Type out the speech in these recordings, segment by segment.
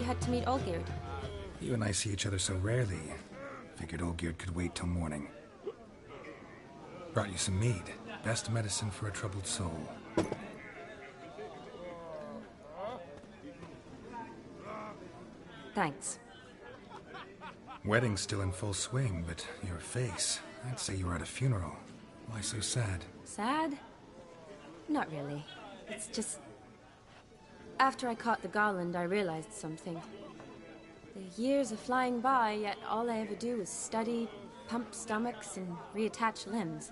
head to meet Olgierd. You and I see each other so rarely. Figured Olgierd could wait till morning. Brought you some mead. Best medicine for a troubled soul. Thanks. Wedding's still in full swing, but your face, I'd say you were at a funeral. Why so sad? Sad? Not really. It's just... After I caught the garland, I realized something. The years are flying by, yet all I ever do is study, pump stomachs, and reattach limbs.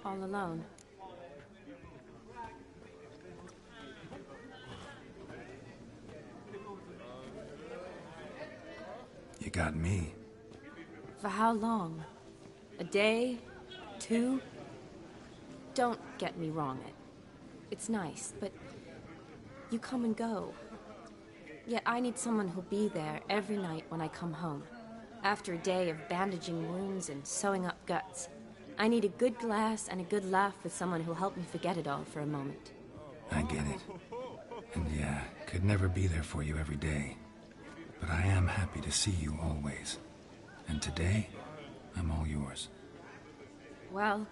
All alone. You got me. For how long? A day? 2? Don't get me wrong, it's nice, but you come and go. Yet I need someone who'll be there every night when I come home. After a day of bandaging wounds and sewing up guts, I need a good glass and a good laugh with someone who'll help me forget it all for a moment. I get it. And yeah, could never be there for you every day. But I am happy to see you always. And today, I'm all yours. Well,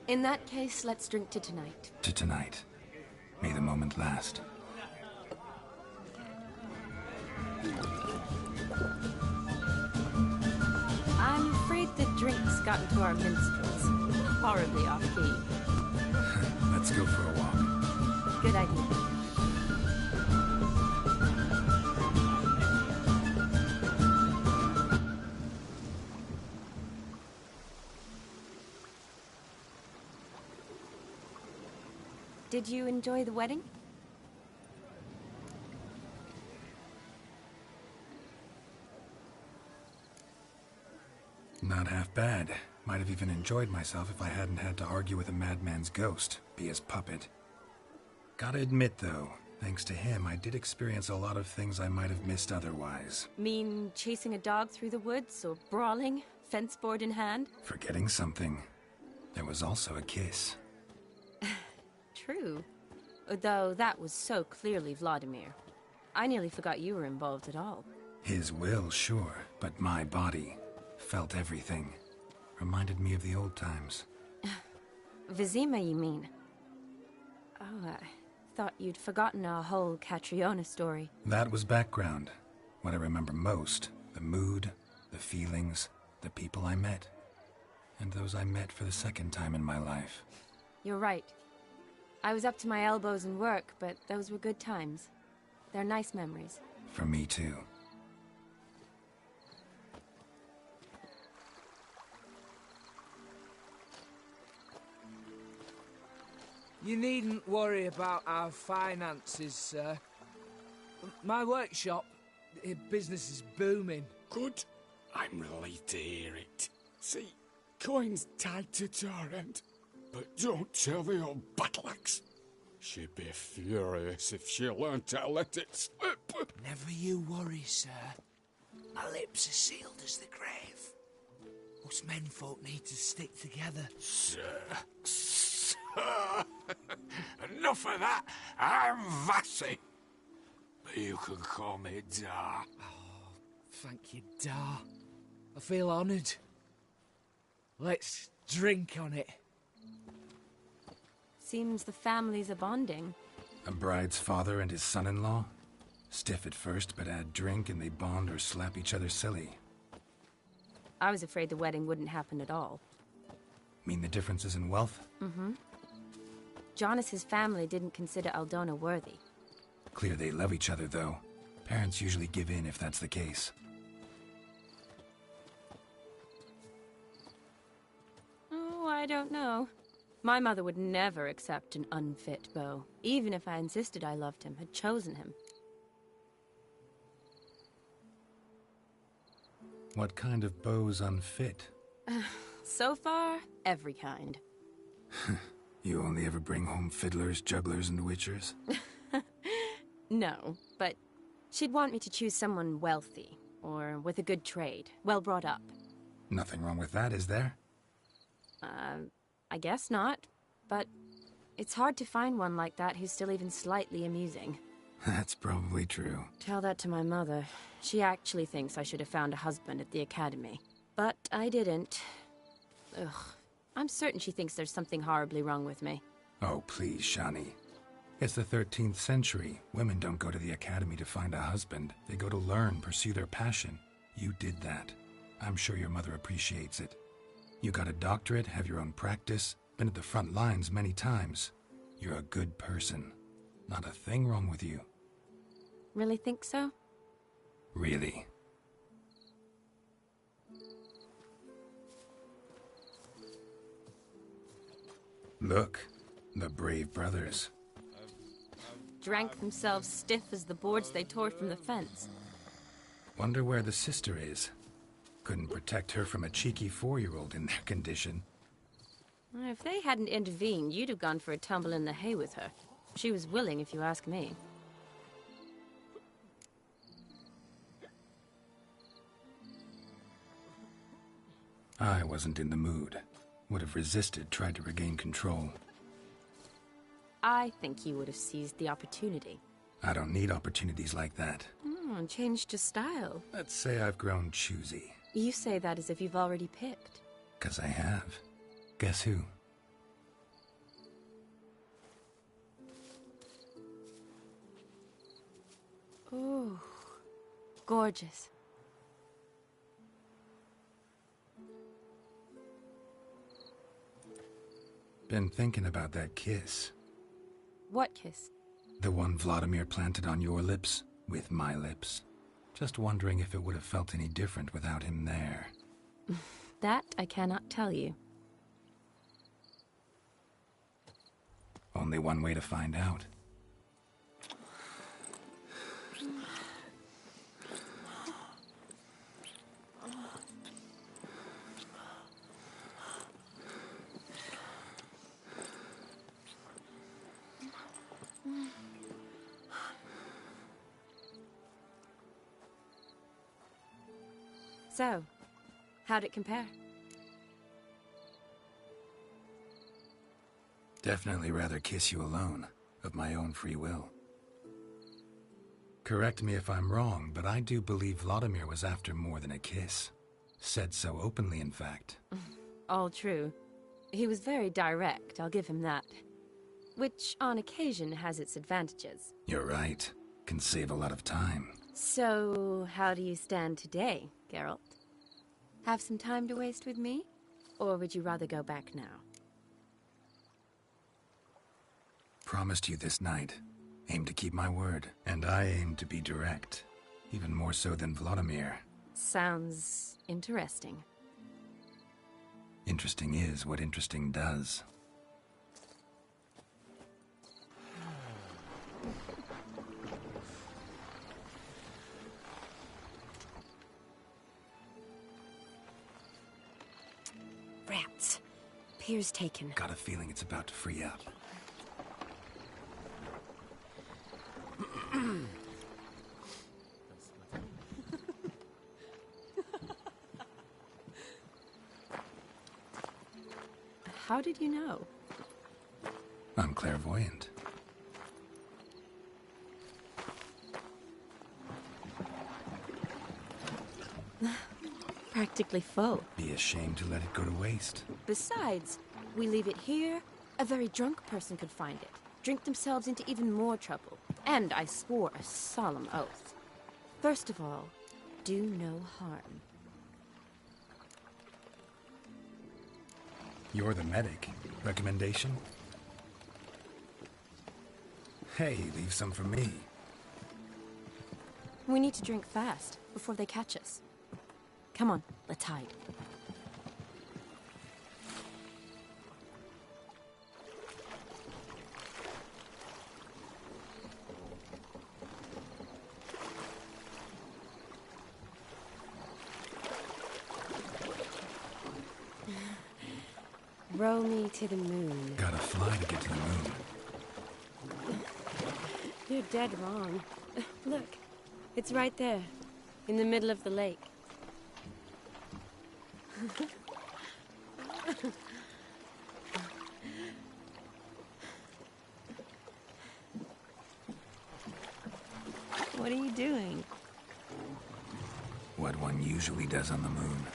in that case, let's drink to tonight. To tonight. May the moment last. I'm afraid the drinks got into our minstrels. Horribly off-key. Let's go for a walk. Good idea. Did you enjoy the wedding? Not half bad. Might have even enjoyed myself if I hadn't had to argue with a madman's ghost, be his puppet. Gotta admit, though, thanks to him, I did experience a lot of things I might have missed otherwise. Mean chasing a dog through the woods, or brawling, fence board in hand? Forgetting something. There was also a kiss. True. Though that was so clearly Vladimir. I nearly forgot you were involved at all. His will, sure, but my body felt everything. Reminded me of the old times. Vizima, you mean? Oh, I thought you'd forgotten our whole Catriona story. That was background. What I remember most, the mood, the feelings, the people I met. And those I met for the second time in my life. You're right. I was up to my elbows in work, but those were good times. They're nice memories. For me, too. You needn't worry about our finances, sir. My workshop, business is booming. Good. I'm relieved to hear it. See, coin's tied to Torrent. But don't tell the old battleaxe. She'd be furious if she learned to let it slip. Never you worry, sir. My lips are sealed as the grave. Us menfolk need to stick together. Sir. Enough of that. I'm Vassy. But you can call me Dar. Oh, thank you, Dar. I feel honoured. Let's drink on it. Seems the families are bonding. A bride's father and his son-in-law? Stiff at first, but add drink and they bond or slap each other silly. I was afraid the wedding wouldn't happen at all. Mean the differences in wealth? Mm-hmm. Jonas's family didn't consider Aldona worthy. Clear they love each other, though. Parents usually give in if that's the case. Oh, I don't know. My mother would never accept an unfit beau, even if I insisted I loved him, had chosen him. What kind of beau's unfit? So far, every kind. You only ever bring home fiddlers, jugglers, and witchers? No, but she'd want me to choose someone wealthy, or with a good trade, well brought up. Nothing wrong with that, is there? I guess not, but it's hard to find one like that who's still even slightly amusing. That's probably true. Tell that to my mother. She actually thinks I should have found a husband at the academy. But I didn't. Ugh. I'm certain she thinks there's something horribly wrong with me. Oh, please, Shani. It's the 13th century. Women don't go to the academy to find a husband. They go to learn, pursue their passion. You did that. I'm sure your mother appreciates it. You got a doctorate, have your own practice, been at the front lines many times. You're a good person. Not a thing wrong with you. Really think so? Really. Look, the brave brothers. Drank themselves stiff as the boards they tore from the fence. Wonder where the sister is. Couldn't protect her from a cheeky 4-year-old in their condition. If they hadn't intervened, you'd have gone for a tumble in the hay with her. She was willing, if you ask me. I wasn't in the mood. Would have resisted, tried to regain control. I think you would have seized the opportunity. I don't need opportunities like that. Changed your style. Let's say I've grown choosy. You say that as if you've already picked. 'Cause I have. Guess who? Ooh, gorgeous. Been thinking about that kiss. What kiss? The one Vladimir planted on your lips, with my lips. Just wondering if it would have felt any different without him there. That I cannot tell you. Only one way to find out. So, how'd it compare? Definitely rather kiss you alone, of my own free will. Correct me if I'm wrong, but I do believe Vladimir was after more than a kiss. Said so openly, in fact. All true. He was very direct, I'll give him that. Which, on occasion, has its advantages. You're right. Can save a lot of time. So, how do you stand today, Geralt? Have some time to waste with me? Or would you rather go back now? Promised you this night. Aim to keep my word. And I aim to be direct. Even more so than Vladimir. Sounds interesting. Interesting is what interesting does. Rats. Pier's taken. Got a feeling it's about to free up. How did you know? I'm clairvoyant. Practically full. Be ashamed to let it go to waste. Besides, we leave it here, a very drunk person could find it, drink themselves into even more trouble. And I swore a solemn oath. First of all, do no harm. You're the medic. Recommendation? Hey, leave some for me. We need to drink fast, before they catch us. Come on, let's hide. Row me to the moon. Gotta fly to get to the moon. You're dead wrong. Look, it's right there, in the middle of the lake. What are you doing? What one usually does on the moon.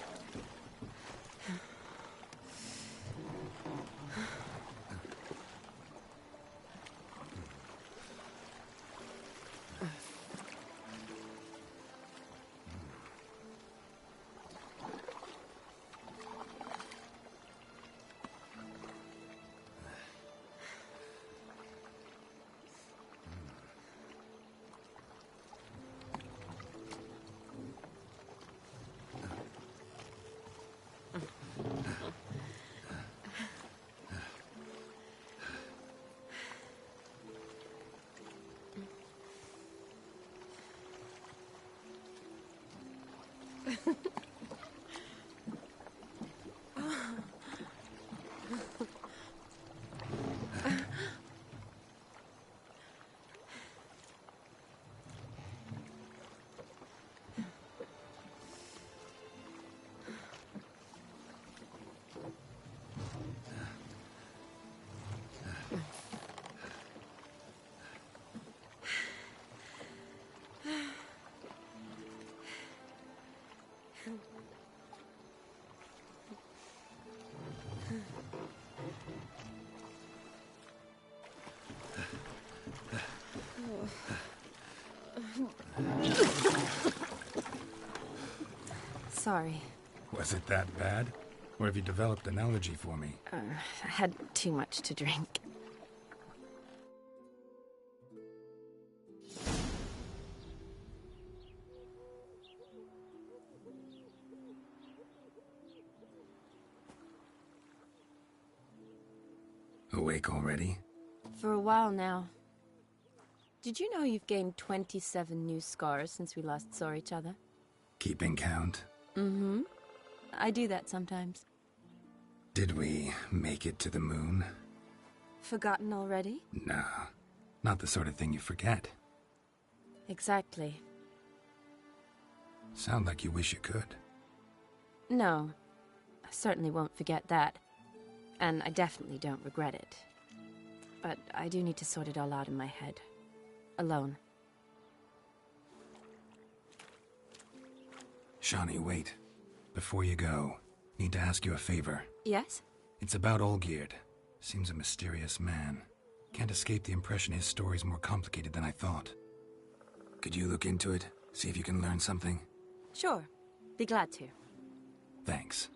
Sorry. Was it that bad? Or have you developed an allergy for me? I had too much to drink. Awake already? For a while now. Did you know you've gained 27 new scars since we last saw each other? Keeping count? Mm-hmm. I do that sometimes. Did we make it to the moon? Forgotten already? No, not the sort of thing you forget. Exactly. Sound like you wish you could. No, I certainly won't forget that. And I definitely don't regret it. But I do need to sort it all out in my head. Alone. Shawnee, wait. Before you go, need to ask you a favor. Yes? It's about Olgierd. Seems a mysterious man. Can't escape the impression his story's more complicated than I thought. Could you look into it? See if you can learn something? Sure. Be glad to. Thanks.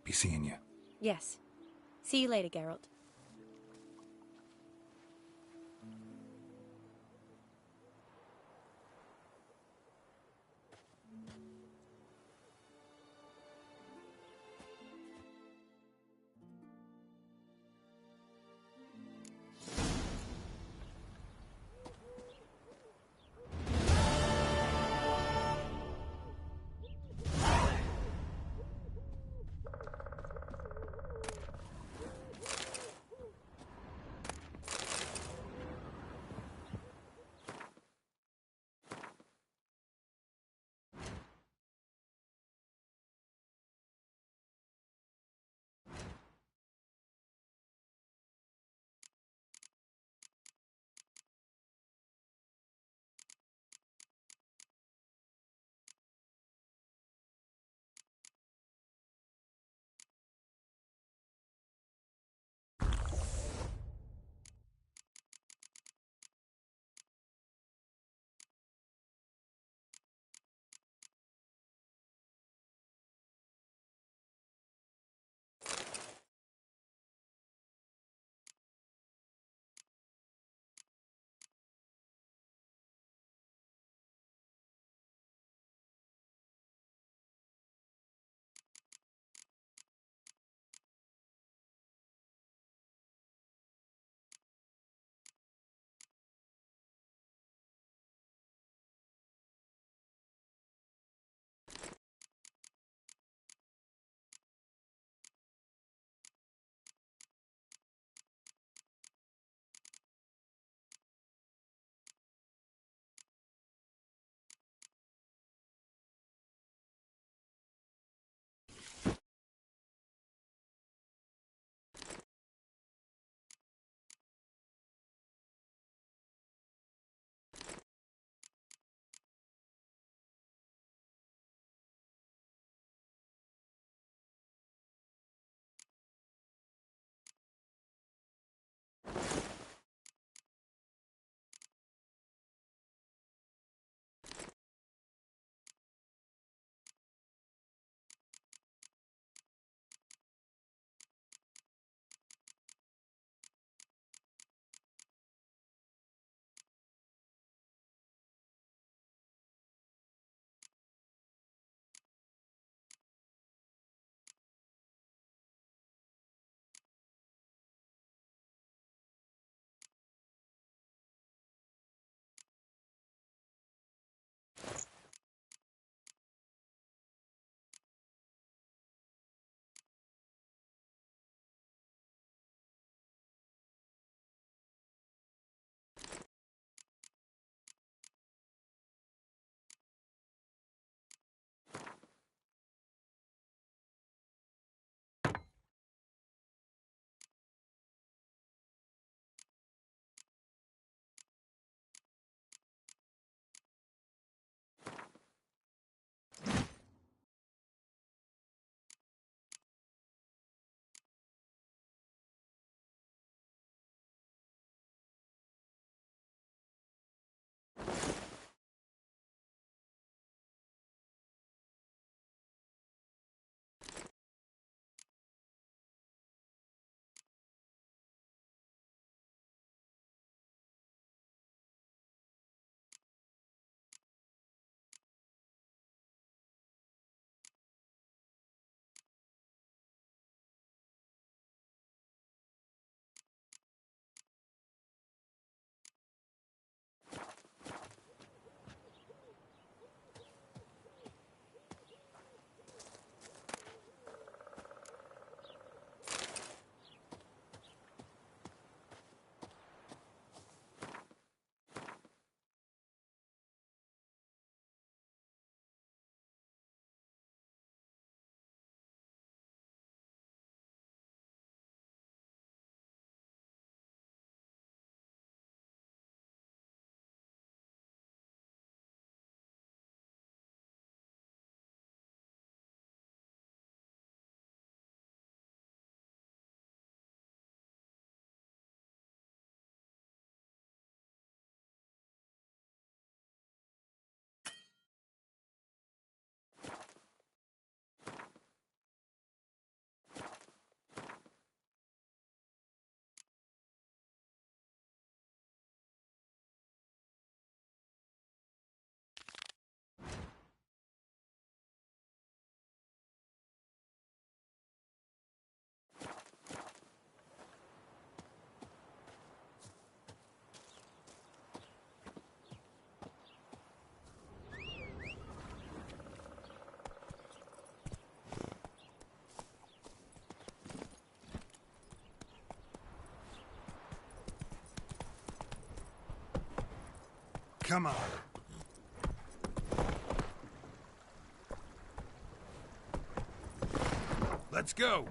Be seeing you. Yes. See you later, Geralt. Come on. Let's go.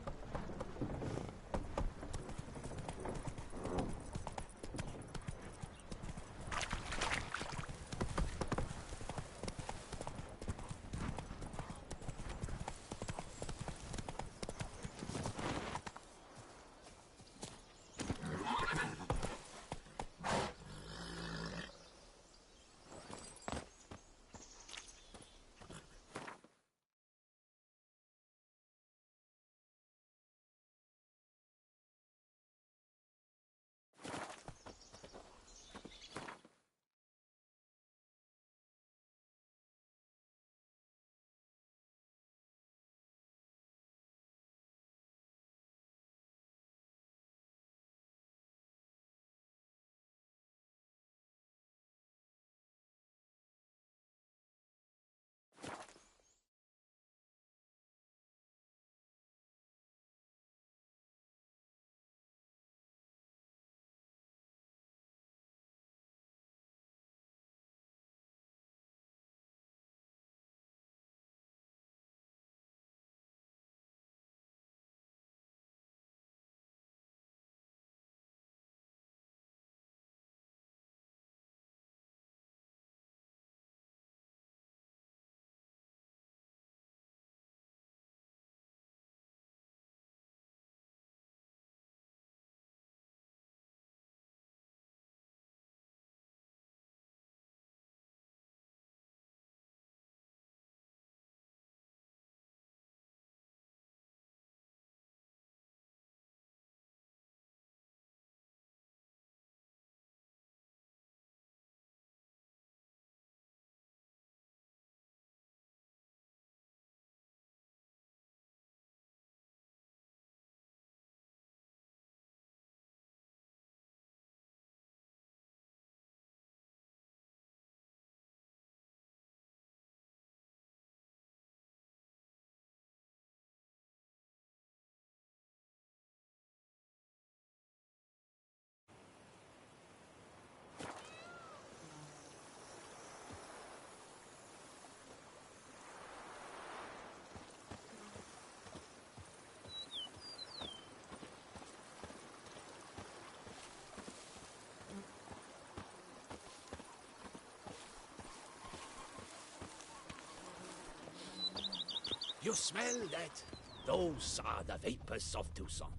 You smell that? Those are the vapors of Tucson.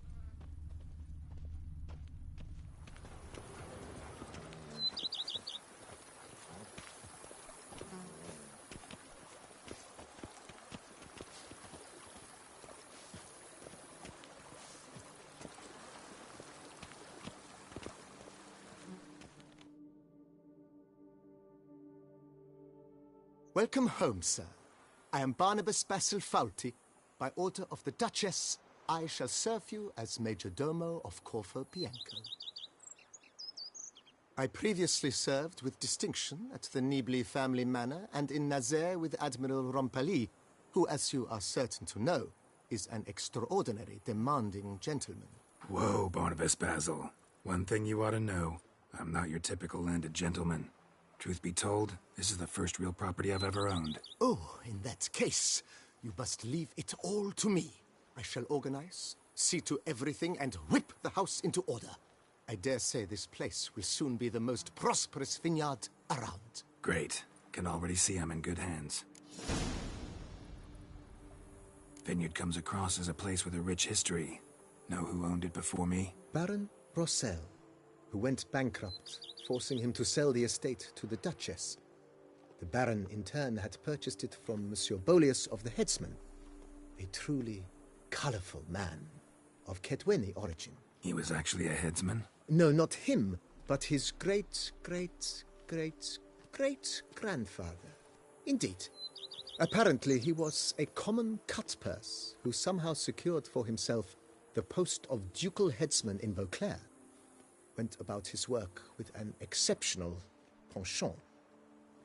Welcome home, sir. I am Barnabas Basil Faulty. By order of the Duchess, I shall serve you as Major Domo of Corfu Bianco. I previously served with distinction at the Nibli family manor and in Nazaire with Admiral Rompali, who, as you are certain to know, is an extraordinary demanding gentleman. Whoa, Barnabas Basil. One thing you ought to know. I'm not your typical landed gentleman. Truth be told, this is the first real property I've ever owned. Oh, in that case, you must leave it all to me. I shall organize, see to everything, and whip the house into order. I dare say this place will soon be the most prosperous vineyard around. Great. Can already see I'm in good hands. Vineyard comes across as a place with a rich history. Know who owned it before me? Baron Rossel, who went bankrupt, forcing him to sell the estate to the Duchess. The Baron, in turn, had purchased it from Monsieur Bolius of the Headsman, a truly colorful man of Ketweni origin. He was actually a headsman? No, not him, but his great-great-great-great-grandfather. Indeed. Apparently, he was a common cutpurse who somehow secured for himself the post of ducal headsman in Beauclair. Went about his work with an exceptional penchant.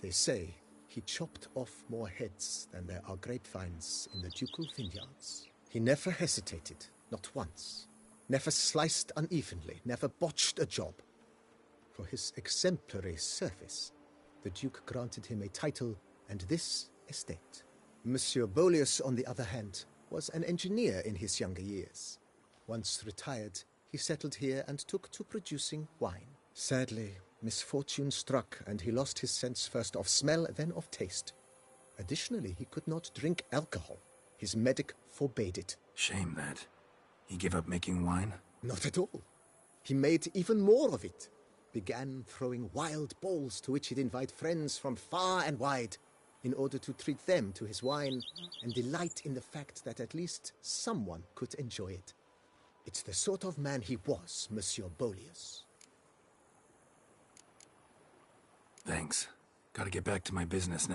They say he chopped off more heads than there are grapevines in the ducal vineyards. He never hesitated, not once. Never sliced unevenly, never botched a job. For his exemplary service, the Duke granted him a title and this estate. Monsieur Bolius, on the other hand, was an engineer in his younger years. Once retired, he settled here and took to producing wine. Sadly, misfortune struck, and he lost his sense first of smell, then of taste. Additionally, he could not drink alcohol. His medic forbade it. Shame that. He gave up making wine? Not at all. He made even more of it. Began throwing wild balls to which he'd invite friends from far and wide in order to treat them to his wine and delight in the fact that at least someone could enjoy it. It's the sort of man he was, Monsieur Bolius. Thanks. Gotta get back to my business now.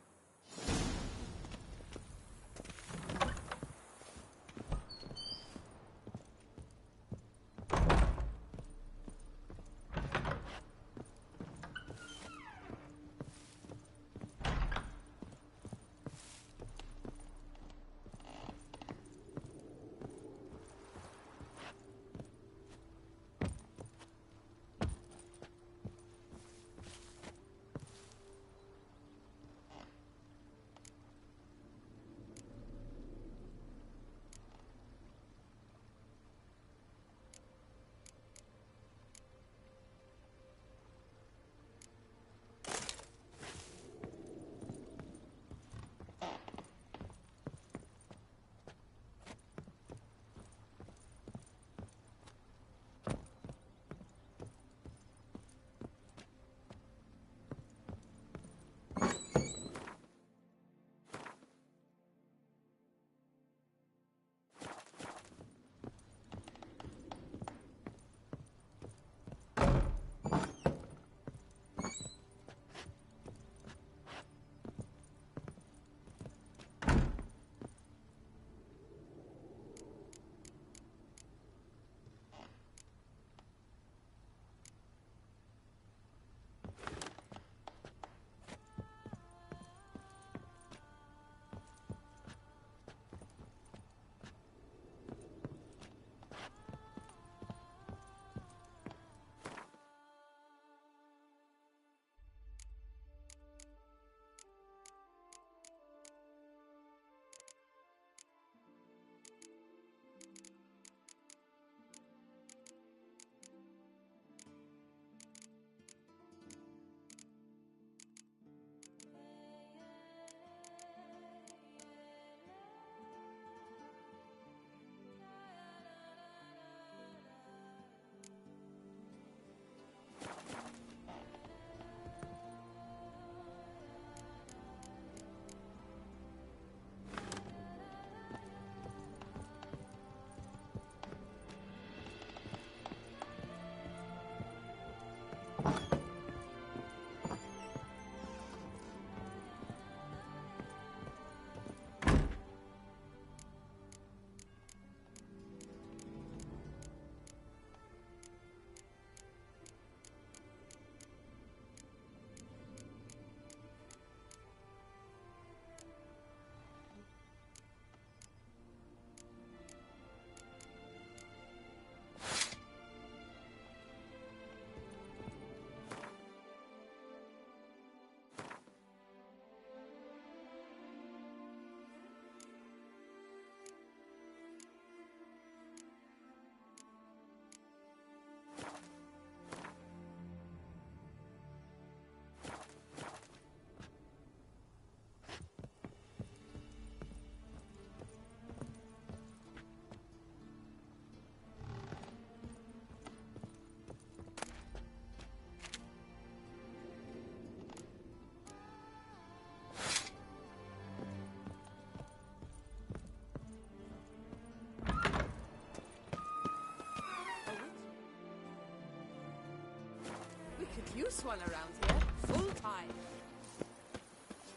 Could use one around here, full time.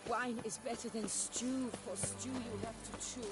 Wine is better than stew, for stew you have to chew.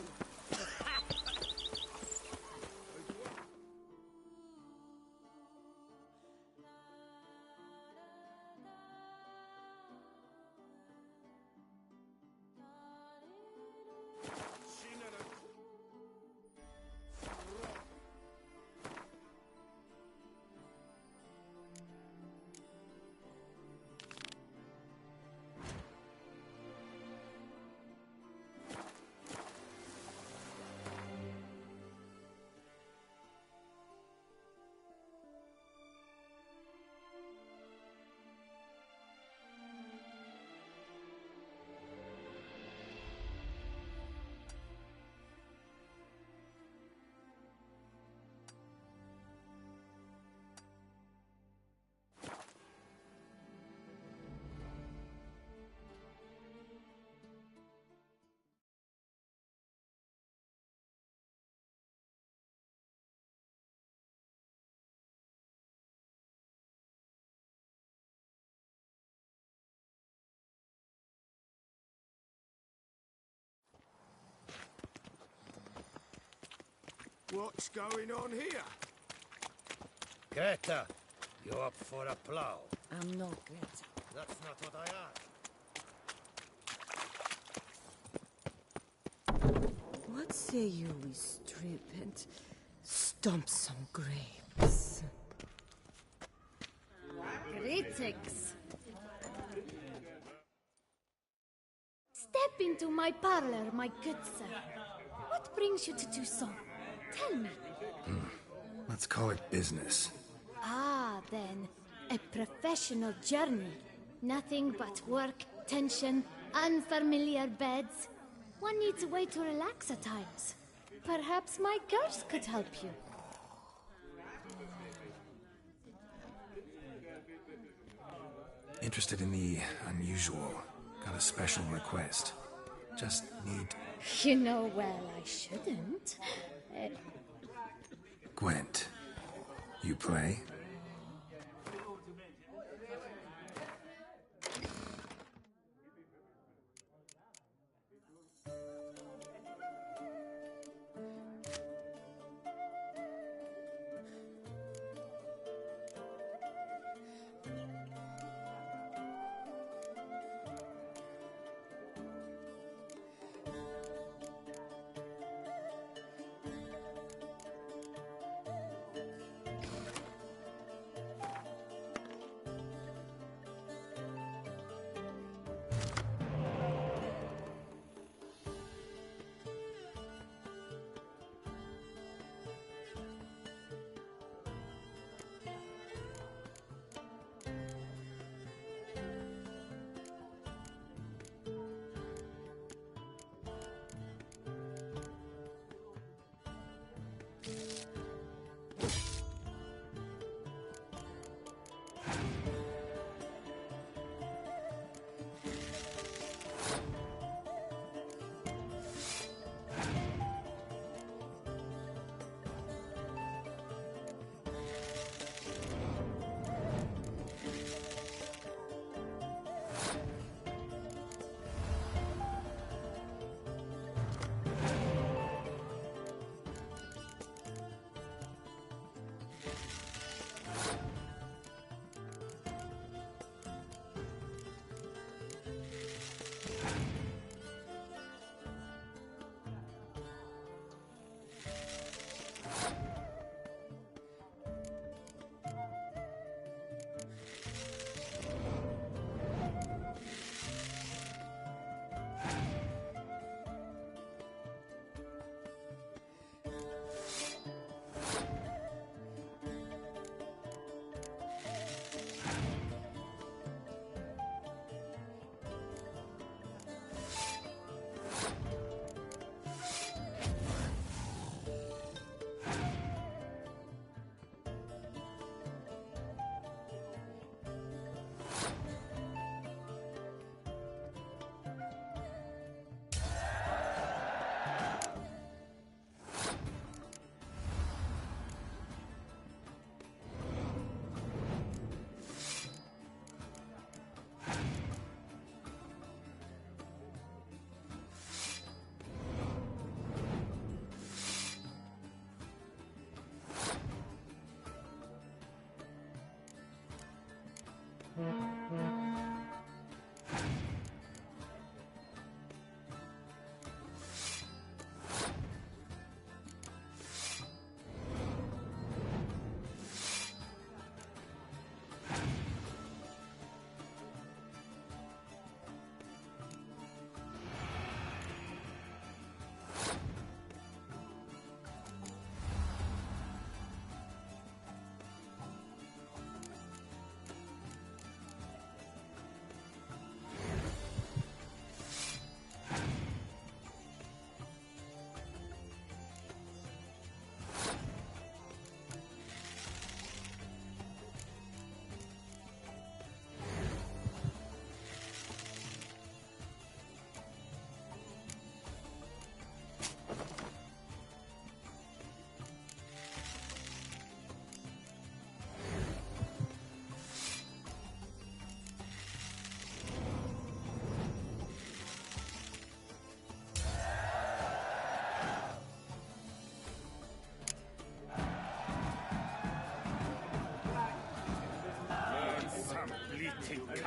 What's going on here? Greta, you up for a plow? I'm not Greta. That's not what I asked. What say you we strip and stomp some grapes? Greetings. Step into my parlor, my good sir. What brings you to do so? Tell me. Let's call it business. Ah, then, a professional journey. Nothing but work, tension, unfamiliar beds. One needs a way to relax at times. Perhaps my girls could help you. Interested in the unusual. Got a special request. Just need... You know well I shouldn't. Gwent. You play?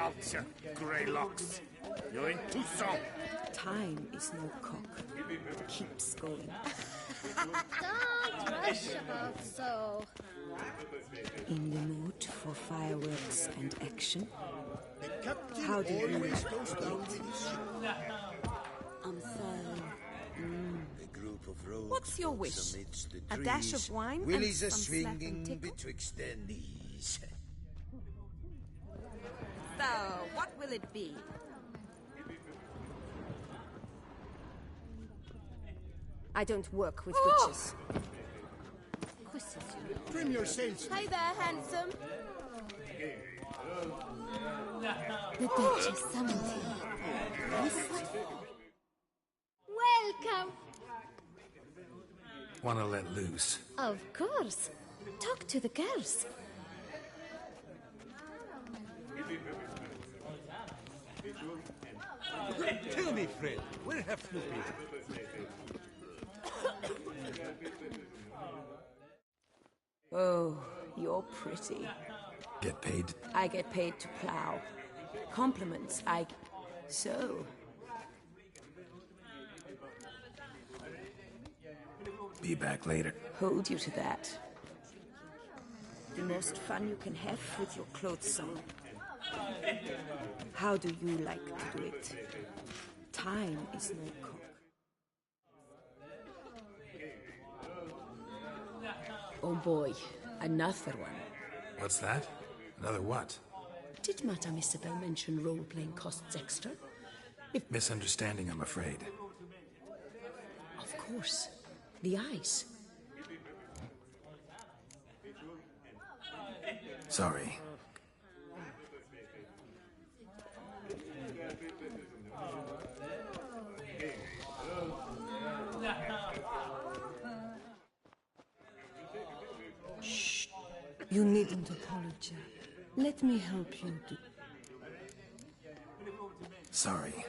about, Greylocks. You're in Tucson. Time is no cock. Keeps going. Don't rush about so. In the mood for fireworks and action? How do you Always goes down with his ship. I'm fine. A group of rogues What's your wish? floats amidst the A dash trees, of wine and willies are some slap and swinging tickle? betwixt their knees. So, what will it be? I don't work with witches. Trim your sails. Hi there, handsome. The Duchess summoned him. Welcome. Wanna let loose? Of course. Talk to the girls. Tell me, Fred, where have you been? Oh, you're pretty. Get paid? I get paid to plow. Compliments, So, Be back later. hold you to that. The most fun you can have with your clothes on. How do you like to do it? Time is no cock. Oh boy, another one. What's that? Another what? Did Madame Isabel mention role-playing costs extra? Misunderstanding, I'm afraid. Of course. The eyes. Sorry. Shh. You needn't apologize. Let me help you do. Sorry.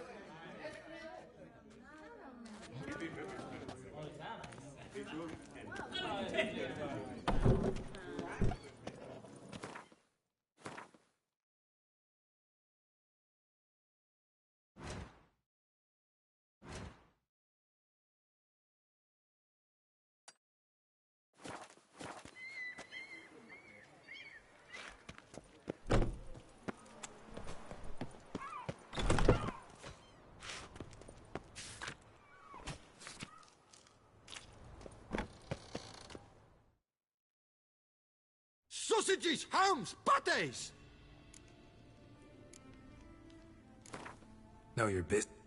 Sausages, hams, patés! Know your business.